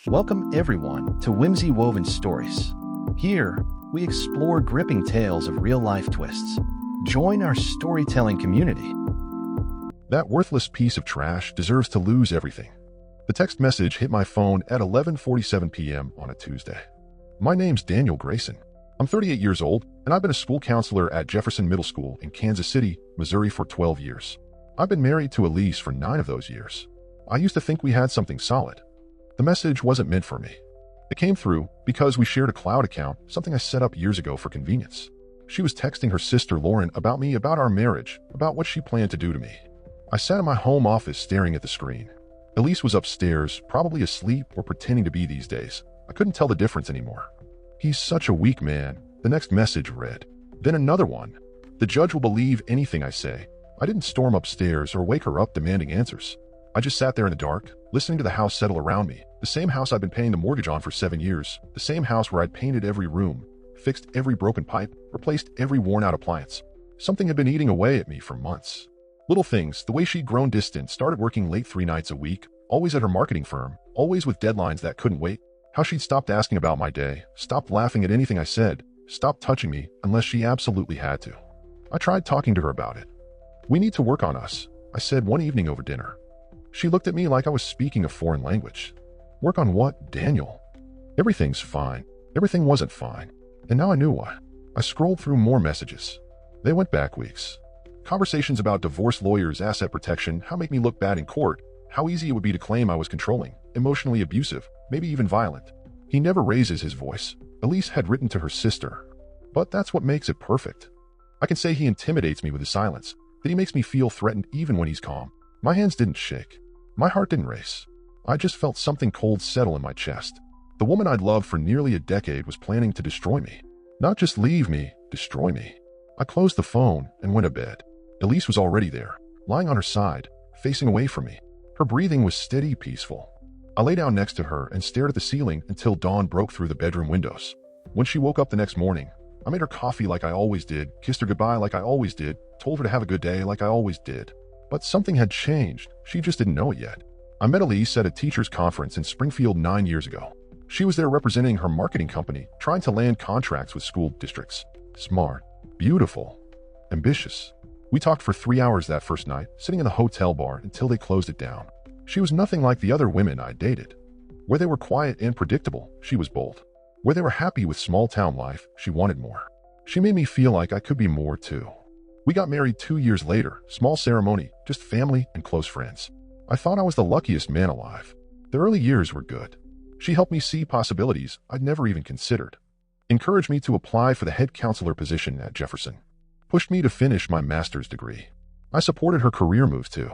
Welcome everyone to Whimsy Woven Stories. Here, we explore gripping tales of real-life twists. Join our storytelling community. That worthless piece of trash deserves to lose everything. The text message hit my phone at 11:47 p.m. on a Tuesday. My name's Daniel Grayson. I'm 38 years old, and I've been a school counselor at Jefferson Middle School in Kansas City, Missouri for 12 years. I've been married to Elise for 9 of those years. I used to think we had something solid. The message wasn't meant for me. It came through because we shared a cloud account, something I set up years ago for convenience. She was texting her sister Lauren about me, about our marriage, about what she planned to do to me. I sat in my home office staring at the screen. Elise was upstairs, probably asleep or pretending to be these days. I couldn't tell the difference anymore. He's such a weak man, the next message read. Then another one. The judge will believe anything I say. I didn't storm upstairs or wake her up demanding answers. I just sat there in the dark, listening to the house settle around me. The same house I'd been paying the mortgage on for 7 years. The same house where I'd painted every room, fixed every broken pipe, replaced every worn-out appliance. Something had been eating away at me for months. Little things, the way she'd grown distant, started working late 3 nights a week, always at her marketing firm, always with deadlines that couldn't wait. How she'd stopped asking about my day, stopped laughing at anything I said, stopped touching me unless she absolutely had to. I tried talking to her about it. We need to work on us, I said one evening over dinner. She looked at me like I was speaking a foreign language. Work on what, Daniel? Everything's fine. Everything wasn't fine. And now I knew why. I scrolled through more messages. They went back weeks. Conversations about divorce lawyers, asset protection, how make me look bad in court, how easy it would be to claim I was controlling, emotionally abusive, maybe even violent. He never raises his voice. Elise had written to her sister. But that's what makes it perfect. I can say he intimidates me with his silence, that he makes me feel threatened even when he's calm. My hands didn't shake. My heart didn't race. I just felt something cold settle in my chest. The woman I'd loved for nearly a decade was planning to destroy me. Not just leave me, destroy me. I closed the phone and went to bed. Elise was already there, lying on her side, facing away from me. Her breathing was steady, peaceful. I lay down next to her and stared at the ceiling until dawn broke through the bedroom windows. When she woke up the next morning, I made her coffee like I always did, kissed her goodbye like I always did, told her to have a good day like I always did. But something had changed. She just didn't know it yet. I met Elise at a teachers' conference in Springfield 9 years ago. She was there representing her marketing company, trying to land contracts with school districts. Smart, beautiful, ambitious. We talked for 3 hours that first night, sitting in the hotel bar until they closed it down. She was nothing like the other women I dated. Where they were quiet and predictable, she was bold. Where they were happy with small-town life, she wanted more. She made me feel like I could be more too. We got married 2 years later, small ceremony, just family and close friends. I thought I was the luckiest man alive. The early years were good. She helped me see possibilities I'd never even considered. Encouraged me to apply for the head counselor position at Jefferson. Pushed me to finish my master's degree. I supported her career moves too.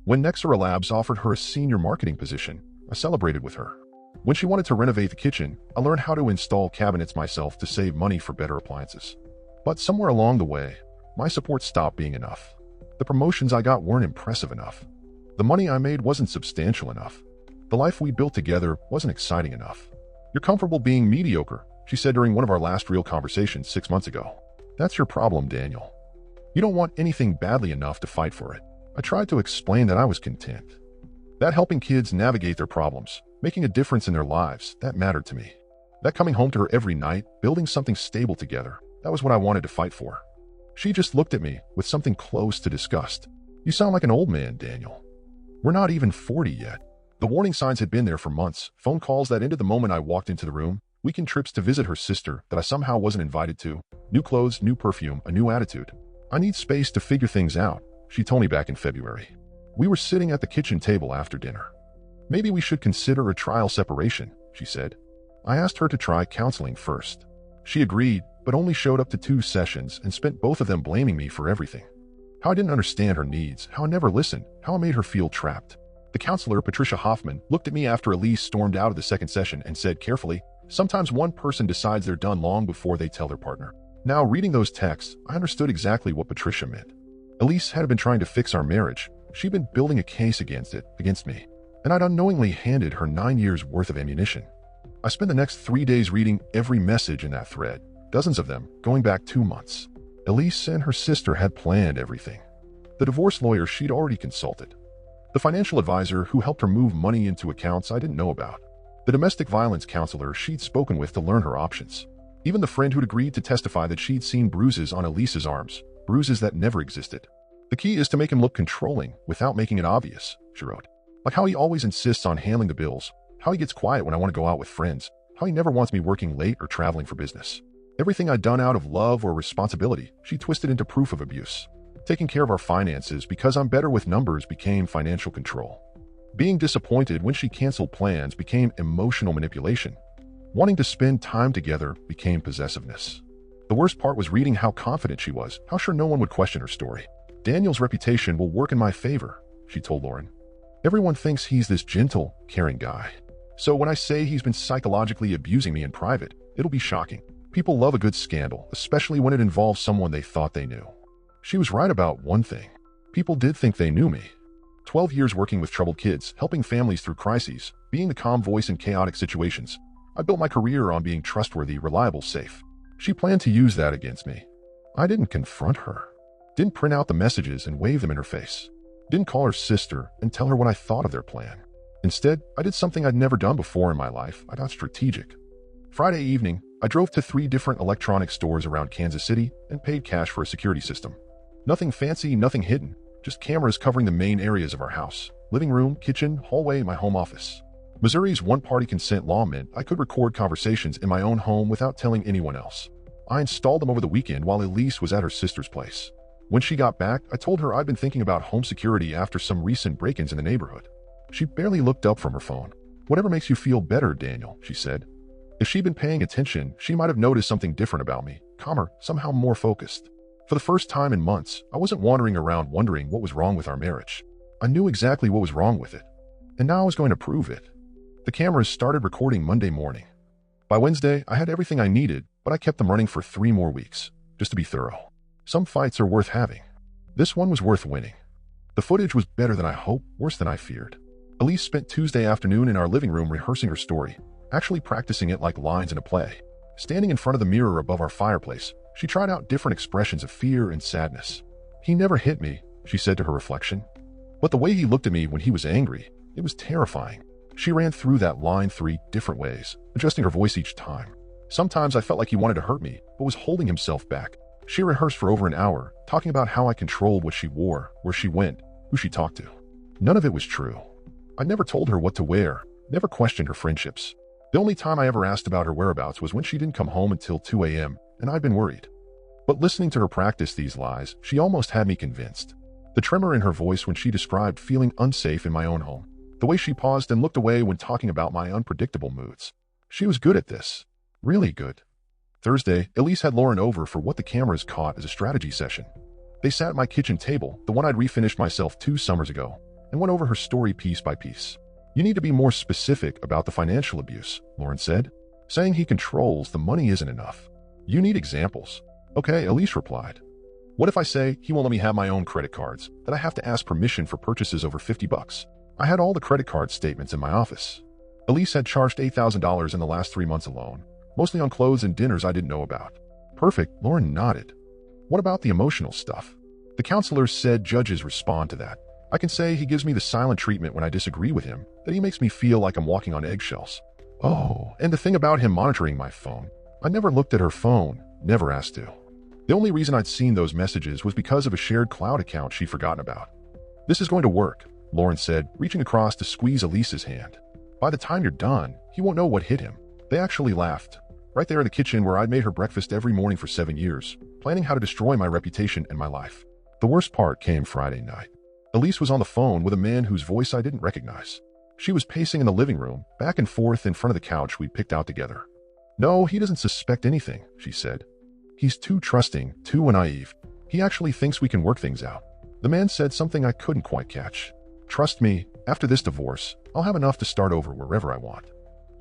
When Nexera Labs offered her a senior marketing position, I celebrated with her. When she wanted to renovate the kitchen, I learned how to install cabinets myself to save money for better appliances. But somewhere along the way, my support stopped being enough. The promotions I got weren't impressive enough. The money I made wasn't substantial enough. The life we built together wasn't exciting enough. You're comfortable being mediocre, she said during one of our last real conversations 6 months ago. That's your problem, Daniel. You don't want anything badly enough to fight for it. I tried to explain that I was content. That helping kids navigate their problems, making a difference in their lives, that mattered to me. That coming home to her every night, building something stable together, that was what I wanted to fight for. She just looked at me with something close to disgust. You sound like an old man, Daniel. We're not even 40 yet. The warning signs had been there for months. Phone calls that ended the moment I walked into the room. Weekend trips to visit her sister that I somehow wasn't invited to. New clothes, new perfume, a new attitude. I need space to figure things out, she told me back in February. We were sitting at the kitchen table after dinner. Maybe we should consider a trial separation, she said. I asked her to try counseling first. She agreed, but only showed up to 2 sessions and spent both of them blaming me for everything. How I didn't understand her needs, how I never listened, how I made her feel trapped. The counselor, Patricia Hoffman, looked at me after Elise stormed out of the second session and said carefully, sometimes one person decides they're done long before they tell their partner. Now, reading those texts, I understood exactly what Patricia meant. Elise had been trying to fix our marriage. She'd been building a case against me. And I'd unknowingly handed her 9 years worth of ammunition. I spent the next 3 days reading every message in that thread, dozens of them, going back 2 months. Elise and her sister had planned everything. The divorce lawyer she'd already consulted. The financial advisor who helped her move money into accounts I didn't know about. the domestic violence counselor she'd spoken with to learn her options, even the friend who'd agreed to testify that she'd seen bruises on Elise's arms, bruises that never existed. The key is to make him look controlling without making it obvious, she wrote. Like how he always insists on handling the bills, how he gets quiet when I want to go out with friends, how he never wants me working late or traveling for business. Everything I'd done out of love or responsibility, she twisted into proof of abuse. Taking care of our finances because I'm better with numbers became financial control. Being disappointed when she canceled plans became emotional manipulation. Wanting to spend time together became possessiveness. The worst part was reading how confident she was, how sure no one would question her story. Daniel's reputation will work in my favor, she told Lauren. Everyone thinks he's this gentle, caring guy. So when I say he's been psychologically abusing me in private, it'll be shocking. People love a good scandal, especially when it involves someone they thought they knew. She was right about one thing. People did think they knew me. 12 years working with troubled kids, helping families through crises, being the calm voice in chaotic situations. I built my career on being trustworthy, reliable, safe. She planned to use that against me. I didn't confront her. Didn't print out the messages and wave them in her face. Didn't call her sister and tell her what I thought of their plan. Instead, I did something I'd never done before in my life. I got strategic. Friday evening, I drove to 3 different electronic stores around Kansas City and paid cash for a security system. Nothing fancy, nothing hidden, just cameras covering the main areas of our house: living room, kitchen, hallway, my home office. Missouri's one-party consent law meant I could record conversations in my own home without telling anyone else. I installed them over the weekend while Elise was at her sister's place. When she got back, I told her I'd been thinking about home security after some recent break-ins in the neighborhood. She barely looked up from her phone. "Whatever makes you feel better, Daniel," she said. If she'd been paying attention, she might have noticed something different about me, calmer, somehow more focused. For the first time in months, I wasn't wandering around wondering what was wrong with our marriage. I knew exactly what was wrong with it, and now I was going to prove it. The cameras started recording Monday morning. By Wednesday, I had everything I needed, but I kept them running for 3 more weeks, just to be thorough. Some fights are worth having. This one was worth winning. The footage was better than I hoped, worse than I feared. Elise spent Tuesday afternoon in our living room rehearsing her story, actually practicing it like lines in a play. Standing in front of the mirror above our fireplace, she tried out different expressions of fear and sadness. "He never hit me," she said to her reflection. But the way he looked at me when he was angry, it was terrifying. She ran through that line 3 different ways, adjusting her voice each time. Sometimes I felt like he wanted to hurt me, but was holding himself back. She rehearsed for over an hour, talking about how I controlled what she wore, where she went, who she talked to. None of it was true. I never told her what to wear, never questioned her friendships. The only time I ever asked about her whereabouts was when she didn't come home until 2 a.m., and I'd been worried. But listening to her practice these lies, she almost had me convinced. The tremor in her voice when she described feeling unsafe in my own home. The way she paused and looked away when talking about my unpredictable moods. She was good at this. Really good. Thursday, Elise had Lauren over for what the cameras caught as a strategy session. They sat at my kitchen table, the one I'd refinished myself 2 summers ago, and went over her story piece by piece. "You need to be more specific about the financial abuse," Lauren said. "Saying he controls the money isn't enough. You need examples." "Okay," Elise replied. "What if I say he won't let me have my own credit cards, that I have to ask permission for purchases over $50? I had all the credit card statements in my office." Elise had charged $8,000 in the last 3 months alone, mostly on clothes and dinners I didn't know about. "Perfect," Lauren nodded. "What about the emotional stuff?" The counselor said judges respond to that. I can say he gives me the silent treatment when I disagree with him, that he makes me feel like I'm walking on eggshells. Oh, and the thing about him monitoring my phone. I never looked at her phone, never asked to. The only reason I'd seen those messages was because of a shared cloud account she'd forgotten about. "This is going to work," Lauren said, reaching across to squeeze Elise's hand. "By the time you're done, he won't know what hit him." They actually laughed. Right there in the kitchen where I'd made her breakfast every morning for 7 years, planning how to destroy my reputation and my life. The worst part came Friday night. Elise was on the phone with a man whose voice I didn't recognize. She was pacing in the living room, back and forth in front of the couch we'd picked out together. "No, he doesn't suspect anything," she said. "He's too trusting, too naive. He actually thinks we can work things out." The man said something I couldn't quite catch. "Trust me, after this divorce, I'll have enough to start over wherever I want.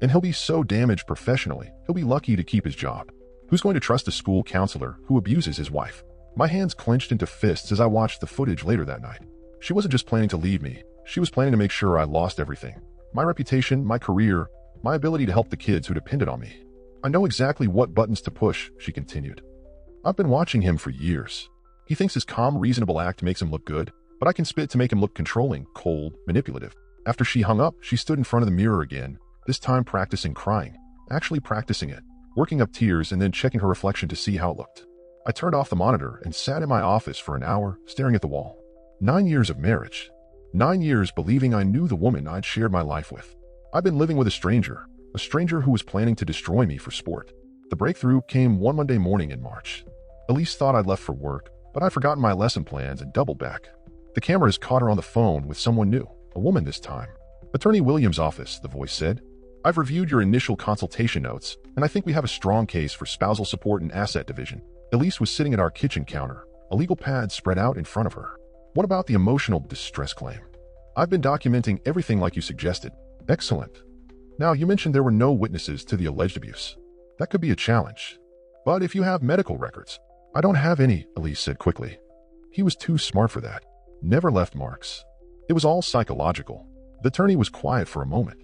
And he'll be so damaged professionally, he'll be lucky to keep his job. Who's going to trust a school counselor who abuses his wife?" My hands clenched into fists as I watched the footage later that night. She wasn't just planning to leave me. She was planning to make sure I lost everything. My reputation, my career, my ability to help the kids who depended on me. "I know exactly what buttons to push," she continued. "I've been watching him for years. He thinks his calm, reasonable act makes him look good, but I can spit to make him look controlling, cold, manipulative." After she hung up, she stood in front of the mirror again, this time practicing crying, actually practicing it, working up tears and then checking her reflection to see how it looked. I turned off the monitor and sat in my office for an hour, staring at the wall. 9 years of marriage. 9 years believing I knew the woman I'd shared my life with. I'd been living with a stranger who was planning to destroy me for sport. The breakthrough came one Monday morning in March. Elise thought I'd left for work, but I'd forgotten my lesson plans and doubled back. The cameras caught her on the phone with someone new, a woman this time. Attorney Williams' office, the voice said. I've reviewed your initial consultation notes, and I think we have a strong case for spousal support and asset division. Elise was sitting at our kitchen counter, a legal pad spread out in front of her. What about the emotional distress claim? I've been documenting everything like you suggested. Excellent. Now, you mentioned there were no witnesses to the alleged abuse. That could be a challenge. But if you have medical records. I don't have any, Elise said quickly. He was too smart for that. Never left marks. It was all psychological. The attorney was quiet for a moment.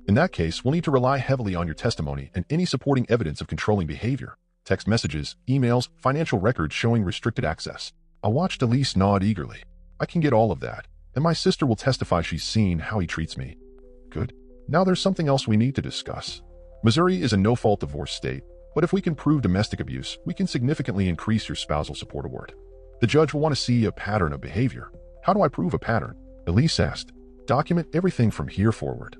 In that case, we'll need to rely heavily on your testimony and any supporting evidence of controlling behavior. Text messages, emails, financial records showing restricted access. I watched Elise nod eagerly. I can get all of that, and my sister will testify she's seen how he treats me. Good. Now there's something else we need to discuss. Missouri is a no-fault divorce state, but if we can prove domestic abuse, we can significantly increase your spousal support award. The judge will want to see a pattern of behavior. How do I prove a pattern? Elise asked. Document everything from here forward.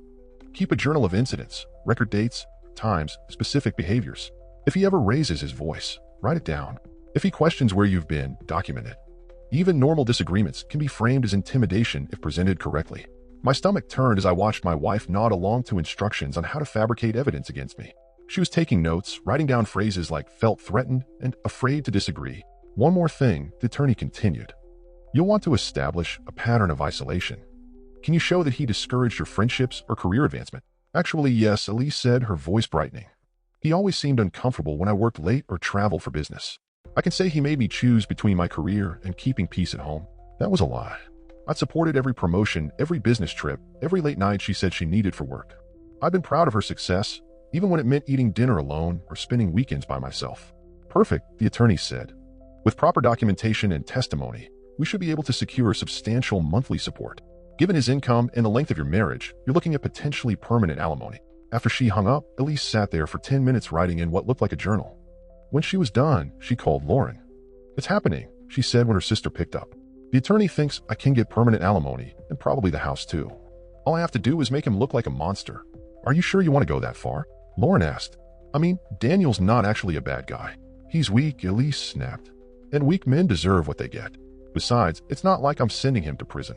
Keep a journal of incidents, record dates, times, specific behaviors. If he ever raises his voice, write it down. If he questions where you've been, document it. Even normal disagreements can be framed as intimidation if presented correctly. My stomach turned as I watched my wife nod along to instructions on how to fabricate evidence against me. She was taking notes, writing down phrases like felt threatened and afraid to disagree. One more thing, the attorney continued. You'll want to establish a pattern of isolation. Can you show that he discouraged your friendships or career advancement? Actually, yes, Elise said, her voice brightening. He always seemed uncomfortable when I worked late or traveled for business. I can say he made me choose between my career and keeping peace at home. That was a lie. I'd supported every promotion, every business trip, every late night she said she needed for work. I've been proud of her success, even when it meant eating dinner alone or spending weekends by myself. Perfect, the attorney said. With proper documentation and testimony, we should be able to secure substantial monthly support. Given his income and the length of your marriage, you're looking at potentially permanent alimony. After she hung up, Elise sat there for 10 minutes writing in what looked like a journal. When she was done, she called Lauren. It's happening, she said when her sister picked up. The attorney thinks I can get permanent alimony, and probably the house too. All I have to do is make him look like a monster. Are you sure you want to go that far? Lauren asked. I mean, Daniel's not actually a bad guy. He's weak, Elise snapped. And weak men deserve what they get. Besides, it's not like I'm sending him to prison.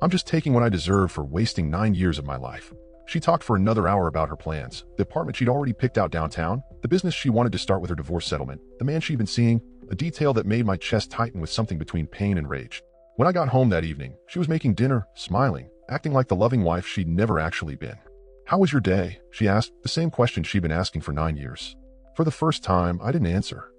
I'm just taking what I deserve for wasting 9 years of my life. She talked for another hour about her plans, the apartment she'd already picked out downtown, the business she wanted to start with her divorce settlement, the man she'd been seeing, a detail that made my chest tighten with something between pain and rage. When I got home that evening, she was making dinner, smiling, acting like the loving wife she'd never actually been. How was your day? She asked, the same question she'd been asking for 9 years. For the first time, I didn't answer.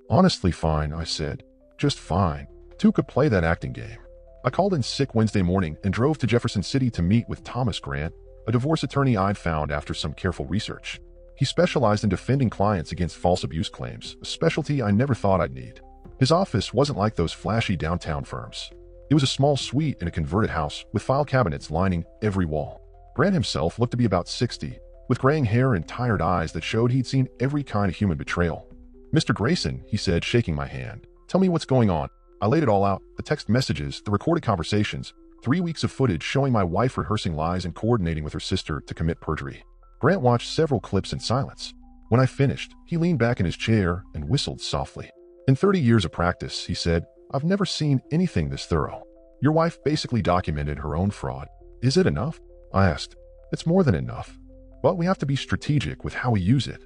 Honestly fine, I said. Just fine. Two could play that acting game. I called in sick Wednesday morning and drove to Jefferson City to meet with Thomas Grant, a divorce attorney I'd found after some careful research. He specialized in defending clients against false abuse claims, a specialty I never thought I'd need. His office wasn't like those flashy downtown firms. It was a small suite in a converted house with file cabinets lining every wall. Grant himself looked to be about 60, with graying hair and tired eyes that showed he'd seen every kind of human betrayal. Mr. Grayson, he said, shaking my hand. Tell me what's going on. I laid it all out, the text messages, the recorded conversations, 3 weeks of footage showing my wife rehearsing lies and coordinating with her sister to commit perjury. Grant watched several clips in silence. When I finished, he leaned back in his chair and whistled softly. In 30 years of practice, he said, I've never seen anything this thorough. Your wife basically documented her own fraud. Is it enough? I asked. It's more than enough. But we have to be strategic with how we use it.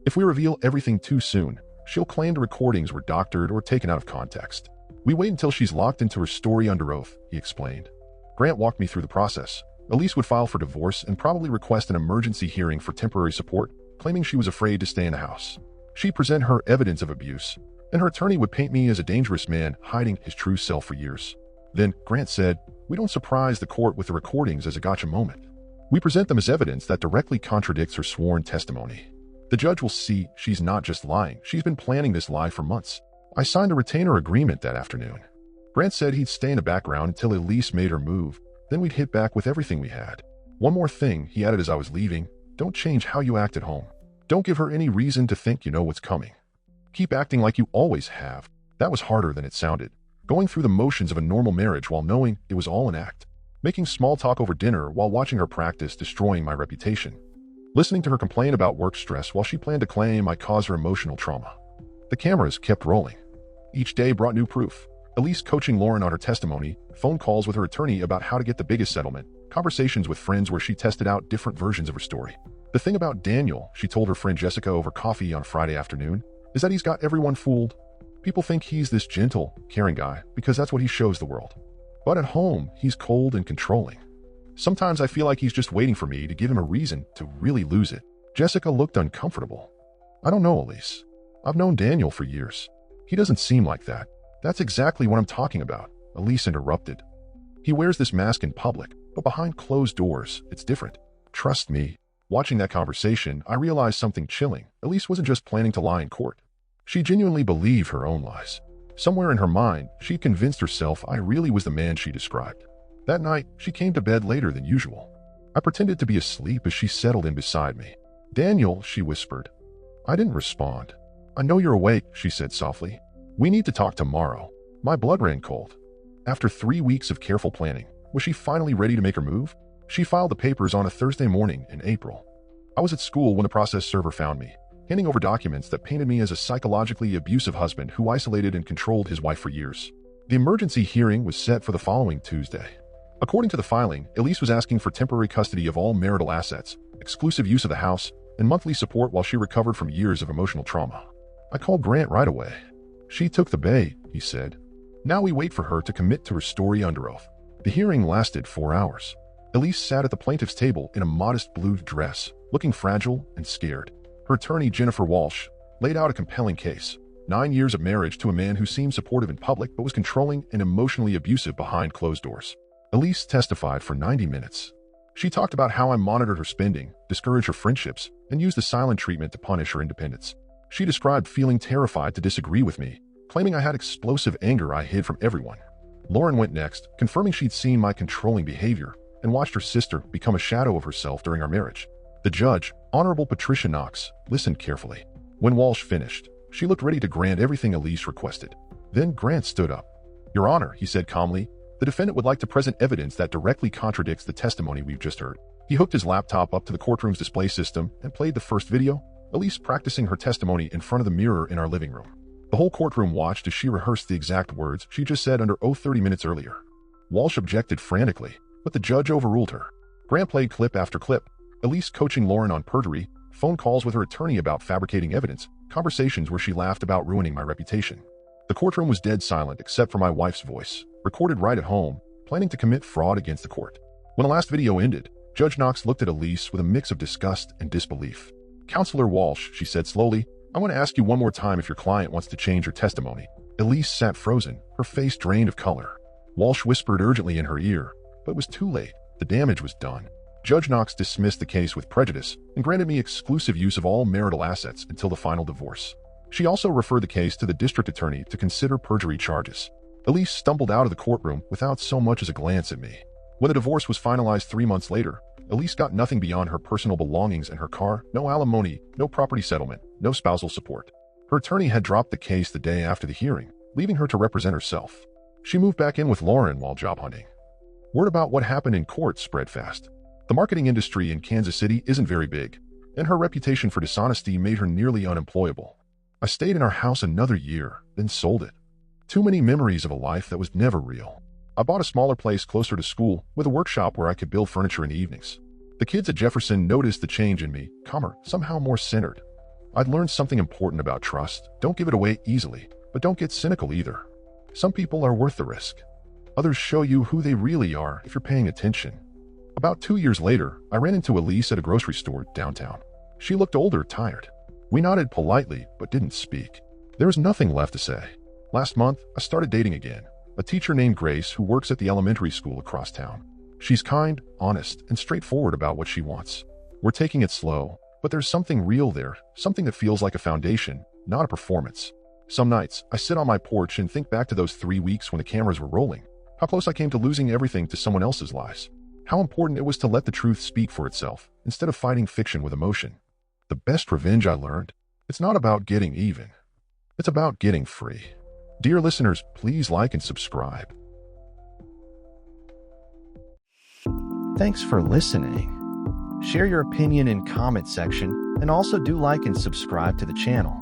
If we reveal everything too soon, she'll claim the recordings were doctored or taken out of context. We wait until she's locked into her story under oath, he explained. Grant walked me through the process. Elise would file for divorce and probably request an emergency hearing for temporary support, claiming she was afraid to stay in the house. She'd present her evidence of abuse, and her attorney would paint me as a dangerous man hiding his true self for years. Then, Grant said, we don't surprise the court with the recordings as a gotcha moment. We present them as evidence that directly contradicts her sworn testimony. The judge will see she's not just lying, she's been planning this lie for months. I signed a retainer agreement that afternoon. Grant said he'd stay in the background until Elise made her move, then we'd hit back with everything we had. One more thing, he added as I was leaving, Don't change how you act at home. Don't give her any reason to think you know what's coming. Keep acting like you always have. That was harder than it sounded. Going through the motions of a normal marriage while knowing it was all an act. Making small talk over dinner while watching her practice, destroying my reputation. Listening to her complain about work stress while she planned to claim I caused her emotional trauma. The cameras kept rolling. Each day brought new proof. Elise coaching Lauren on her testimony, phone calls with her attorney about how to get the biggest settlement, conversations with friends where she tested out different versions of her story. The thing about Daniel, she told her friend Jessica over coffee on Friday afternoon, is that he's got everyone fooled. People think he's this gentle, caring guy because that's what he shows the world. But at home, he's cold and controlling. Sometimes I feel like he's just waiting for me to give him a reason to really lose it. Jessica looked uncomfortable. I don't know, Elise. I've known Daniel for years. He doesn't seem like that. That's exactly what I'm talking about, Elise interrupted. He wears this mask in public, but behind closed doors, it's different. Trust me. Watching that conversation, I realized something chilling. Elise wasn't just planning to lie in court. She genuinely believed her own lies. Somewhere in her mind, she convinced herself I really was the man she described. That night, she came to bed later than usual. I pretended to be asleep as she settled in beside me. Daniel, she whispered. I didn't respond. I know you're awake, she said softly. We need to talk tomorrow. My blood ran cold. After 3 weeks of careful planning, was she finally ready to make her move? She filed the papers on a Thursday morning in April. I was at school when the process server found me, handing over documents that painted me as a psychologically abusive husband who isolated and controlled his wife for years. The emergency hearing was set for the following Tuesday. According to the filing, Elise was asking for temporary custody of all marital assets, exclusive use of the house, and monthly support while she recovered from years of emotional trauma. I called Grant right away. She took the bait, he said. Now we wait for her to commit to her story under oath. The hearing lasted 4 hours. Elise sat at the plaintiff's table in a modest blue dress, looking fragile and scared. Her attorney, Jennifer Walsh, laid out a compelling case. 9 years of marriage to a man who seemed supportive in public but was controlling and emotionally abusive behind closed doors. Elise testified for 90 minutes. She talked about how I monitored her spending, discouraged her friendships, and used the silent treatment to punish her independence. She described feeling terrified to disagree with me, claiming I had explosive anger I hid from everyone. Lauren went next, confirming she'd seen my controlling behavior and watched her sister become a shadow of herself during our marriage. The judge, Honorable Patricia Knox, listened carefully. When Walsh finished, she looked ready to grant everything Elise requested. Then Grant stood up. Your Honor, he said calmly, the defendant would like to present evidence that directly contradicts the testimony we've just heard. He hooked his laptop up to the courtroom's display system and played the first video, Elise practicing her testimony in front of the mirror in our living room. The whole courtroom watched as she rehearsed the exact words she just said under oath 30 minutes earlier. Walsh objected frantically, but the judge overruled her. Grant played clip after clip, Elise coaching Lauren on perjury, phone calls with her attorney about fabricating evidence, conversations where she laughed about ruining my reputation. The courtroom was dead silent except for my wife's voice, recorded right at home, planning to commit fraud against the court. When the last video ended, Judge Knox looked at Elise with a mix of disgust and disbelief. Counselor Walsh, she said slowly, I want to ask you one more time if your client wants to change her testimony. Elise sat frozen, her face drained of color. Walsh whispered urgently in her ear, but it was too late. The damage was done. Judge Knox dismissed the case with prejudice and granted me exclusive use of all marital assets until the final divorce. She also referred the case to the district attorney to consider perjury charges. Elise stumbled out of the courtroom without so much as a glance at me. When the divorce was finalized 3 months later, Elise got nothing beyond her personal belongings and her car, no alimony, no property settlement, no spousal support. Her attorney had dropped the case the day after the hearing, leaving her to represent herself. She moved back in with Lauren while job hunting. Word about what happened in court spread fast. The marketing industry in Kansas City isn't very big, and her reputation for dishonesty made her nearly unemployable. I stayed in our house another year, then sold it. Too many memories of a life that was never real. I bought a smaller place closer to school with a workshop where I could build furniture in the evenings. The kids at Jefferson noticed the change in me, calmer, somehow more centered. I'd learned something important about trust. Don't give it away easily, but don't get cynical either. Some people are worth the risk. Others show you who they really are if you're paying attention. About 2 years later, I ran into Elise at a grocery store downtown. She looked older, tired. We nodded politely, but didn't speak. There was nothing left to say. Last month, I started dating again. A teacher named Grace who works at the elementary school across town. She's kind, honest, and straightforward about what she wants. We're taking it slow, but there's something real there, something that feels like a foundation, not a performance. Some nights, I sit on my porch and think back to those 3 weeks when the cameras were rolling, how close I came to losing everything to someone else's lies. how important it was to let the truth speak for itself instead of fighting fiction with emotion. The best revenge I learned, it's not about getting even. It's about getting free. Dear listeners, please like and subscribe. Thanks for listening. Share your opinion in comment section and also do like and subscribe to the channel.